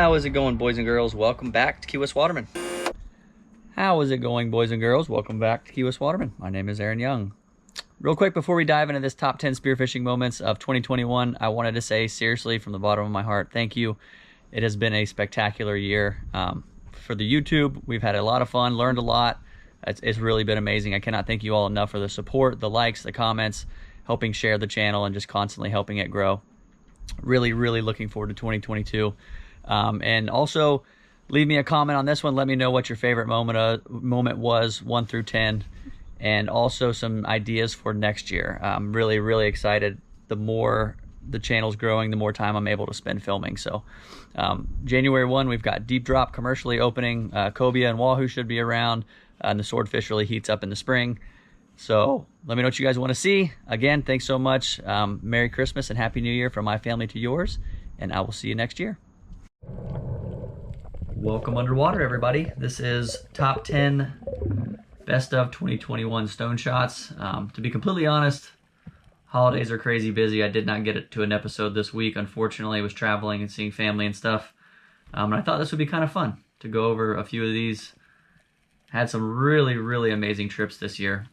How is it going, boys and girls? Welcome back to Key West Waterman. How is it going, boys and girls? Welcome back to Key West Waterman. My name is Aaron Young. Real quick, before we dive into this top 10 spearfishing moments of 2021, I wanted to say seriously from the bottom of my heart, thank you. It has been a spectacular year. For the YouTube, we've had a lot of fun, learned a lot. It's really been amazing. I cannot thank you all enough for the support, the likes, the comments, helping share the channel, and just constantly helping it grow. Really looking forward to 2022. And also, leave me a comment on this one. Let me know what your favorite moment was, 1 through 10, and also some ideas for next year. I'm really excited. The more the channel's growing, the more time I'm able to spend filming. So January 1, we've got Deep Drop commercially opening. Cobia and Wahoo should be around, and the Swordfish really heats up in the spring. So let me know what you guys want to see. Again, thanks so much. Merry Christmas and Happy New Year from my family to yours, and I will see you next year. Welcome underwater, everybody. This is top 10 best of 2021 stone shots. To be completely honest, holidays are crazy busy. I did not get it to an episode this week. Unfortunately, I was traveling and seeing family and stuff. And I thought this would be kind of fun to go over a few of these. Had some really amazing trips this year.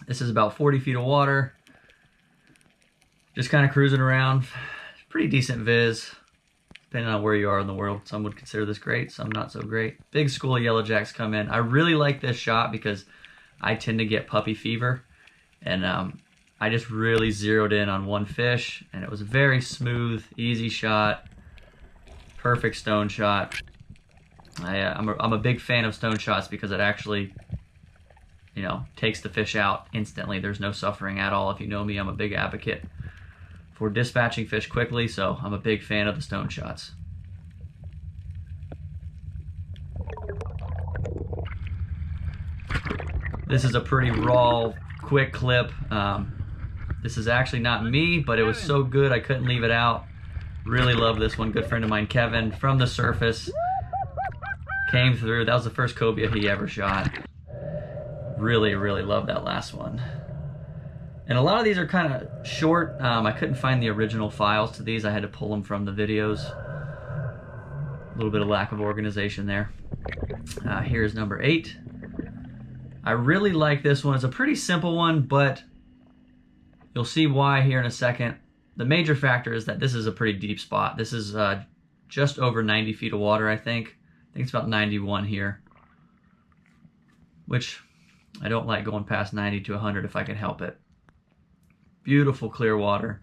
This is about 40 feet of water. Just kind of cruising around. Pretty decent viz, depending on where you are in the world. Some would consider this great, some not so great. Big school of yellow jacks come in. I really like this shot because I tend to get puppy fever. And I just really zeroed in on one fish, and it was a very smooth, easy shot. Perfect stone shot. I'm a big fan of stone shots because it actually, you know, takes the fish out instantly. There's no suffering at all. If you know me, I'm a big advocate for dispatching fish quickly, so I'm a big fan of the stone shots. This is a pretty raw, quick clip. This is actually not me, but it was so good I couldn't leave it out. Really love this one. Good friend of mine, Kevin, from the surface, came through. That was the first cobia he ever shot. Really love that last one. And a lot of these are kind of short. I couldn't find the original files to these. I had to pull them from the videos. A little bit of lack of organization there. Here's number 8. I really like this one. It's a pretty simple one, but you'll see why here in a second. The major factor is that this is a pretty deep spot. This is just over 90 feet of water, I think. I think it's about 91 here, which I don't like going past 90 to 100 if I can help it. Beautiful clear water.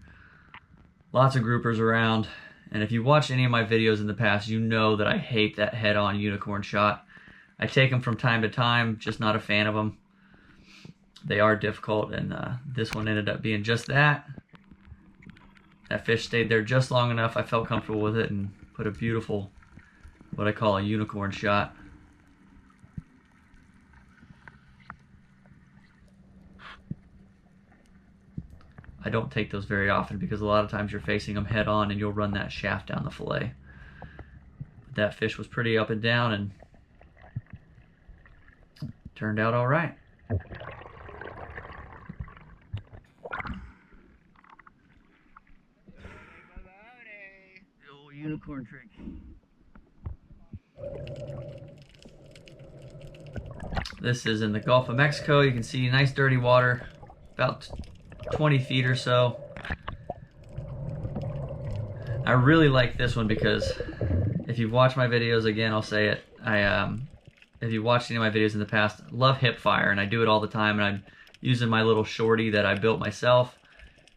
Lots of groupers around. And if you watched any of my videos in the past, you know that I hate that head-on unicorn shot. I take them from time to time, just not a fan of them. They are difficult, and this one ended up being just that. That fish stayed there just long enough. I felt comfortable with it and put a beautiful, what I call a unicorn shot. I don't take those very often because a lot of times you're facing them head on and you'll run that shaft down the fillet. But that fish was pretty up and down and turned out all right. Oh, unicorn trick. This is in the Gulf of Mexico. You can see nice dirty water, about 20 feet or so. I really like this one because if you've watched my videos, again, I'll say it. If you've watched any of my videos in the past, I love hip fire, and I do it all the time, and I'm using my little shorty that I built myself.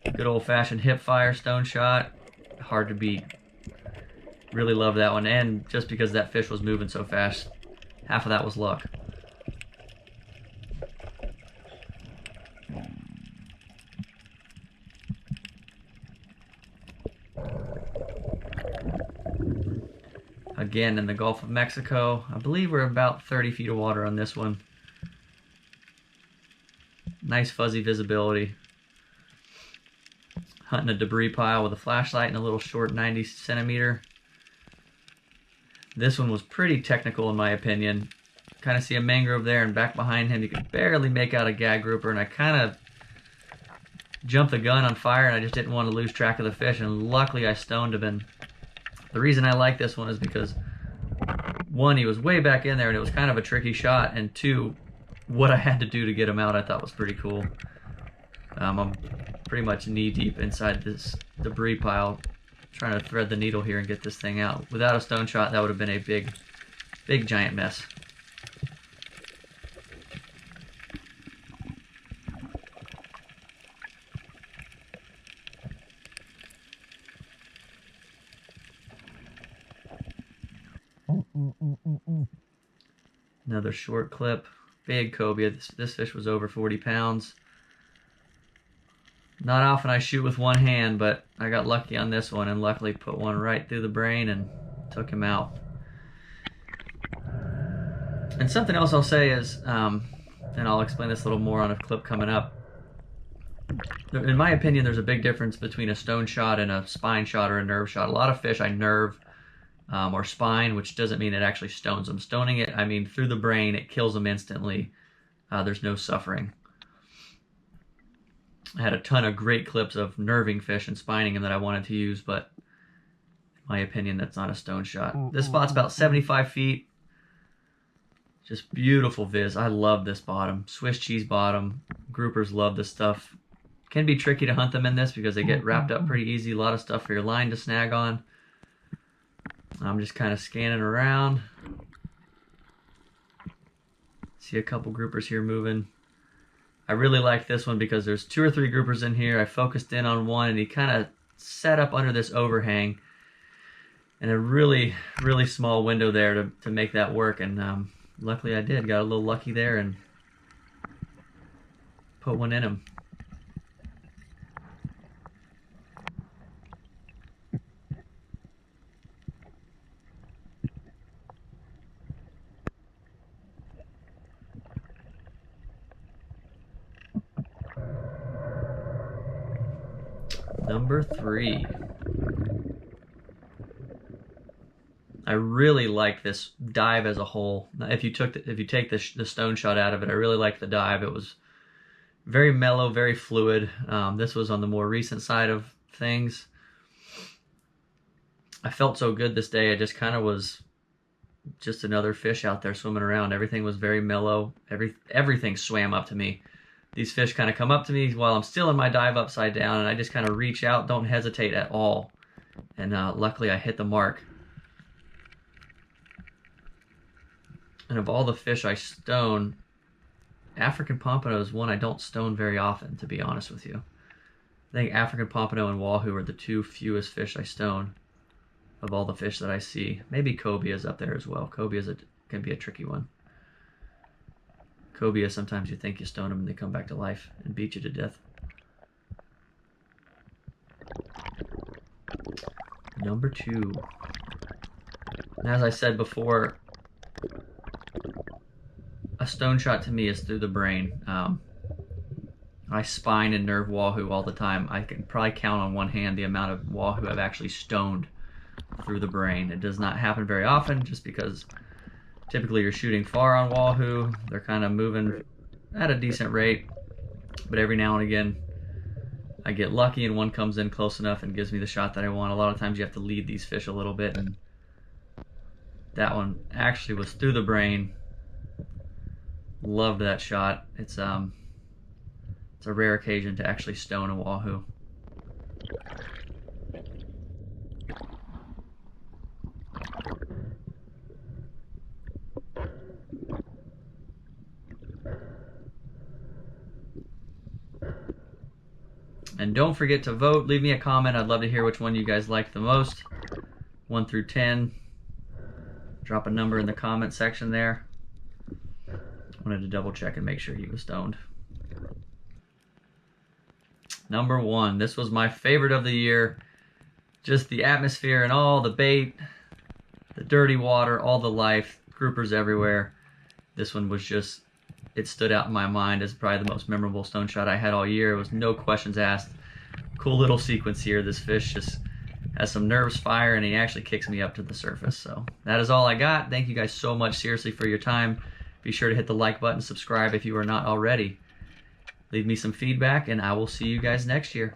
Good old-fashioned hip fire stone shot. Hard to beat. Really love that one, and just because that fish was moving so fast, half of that was luck. Again, in the Gulf of Mexico. I believe we're about 30 feet of water on this one. Nice fuzzy visibility. Hunting a debris pile with a flashlight and a little short 90 centimeter. This one was pretty technical in my opinion. Kind of see a mangrove there, and back behind him you can barely make out a gag grouper, and I kind of jumped the gun on fire and I just didn't want to lose track of the fish, and luckily I stoned him and The reason I like this one is because, one, he was way back in there and it was kind of a tricky shot, and two, what I had to do to get him out I thought was pretty cool. I'm pretty much knee deep inside this debris pile trying to thread the needle here and get this thing out. Without a stone shot, that would have been a big giant mess. Another short clip, big cobia. This fish was over 40 pounds. Not often I shoot with one hand, but I got lucky on this one and luckily put one right through the brain and took him out. And something else I'll say is, and I'll explain this a little more on a clip coming up. In my opinion, there's a big difference between a stone shot and a spine shot or a nerve shot. A lot of fish I nerve or spine, which doesn't mean it actually stones them. Stoning it, I mean through the brain, it kills them instantly. There's no suffering. I had a ton of great clips of nerving fish and spining them that I wanted to use, but in my opinion, that's not a stone shot. This spot's about 75 feet. Just beautiful viz. I love this bottom. Swiss cheese bottom. Groupers love this stuff. Can be tricky to hunt them in this because they get wrapped up pretty easy. A lot of stuff for your line to snag on. I'm just kind of scanning around. See a couple groupers here moving. I really like this one because there's 2 or 3 groupers in here. I focused in on one and he kind of set up under this overhang and a really small window there to make that work, and luckily I did. Got a little lucky there and put one in him. Number 3. I really like this dive as a whole. If you take the stone shot out of it, I really like the dive. It was very mellow, very fluid. This was on the more recent side of things. I felt so good this day. I just kind of was just another fish out there swimming around. Everything was very mellow. Everything swam up to me. These fish kind of come up to me while I'm still in my dive upside down, and I just kind of reach out, don't hesitate at all. And luckily I hit the mark. And of all the fish I stone, African pompano is one I don't stone very often, to be honest with you. I think African pompano and wahoo are the 2 fewest fish I stone of all the fish that I see. Maybe cobia is up there as well. Cobia can be a tricky one. Cobia, sometimes you think you stone them and they come back to life and beat you to death. Number 2. And as I said before, a stone shot to me is through the brain. I spine and nerve wahoo all the time. I can probably count on one hand the amount of wahoo I've actually stoned through the brain. It does not happen very often just because typically you're shooting far on wahoo. They're kind of moving at a decent rate, but every now and again I get lucky and one comes in close enough and gives me the shot that I want. A lot of times you have to lead these fish a little bit, and that one actually was through the brain. Loved that shot. It's a rare occasion to actually stone a wahoo. And don't forget to vote. Leave me a comment. I'd love to hear which one you guys liked the most. 1 through 10. Drop a number in the comment section there. Wanted to double check and make sure he was stoned. Number 1. This was my favorite of the year. Just the atmosphere and all the bait, the dirty water, all the life, groupers everywhere. This one was just, it stood out in my mind as probably the most memorable stone shot I had all year. It was no questions asked. Cool little sequence here. This fish just has some nerves fire and he actually kicks me up to the surface. So that is all I got. Thank you guys so much, seriously, for your time. Be sure to hit the like button, subscribe if you are not already. Leave me some feedback, and I will see you guys next year.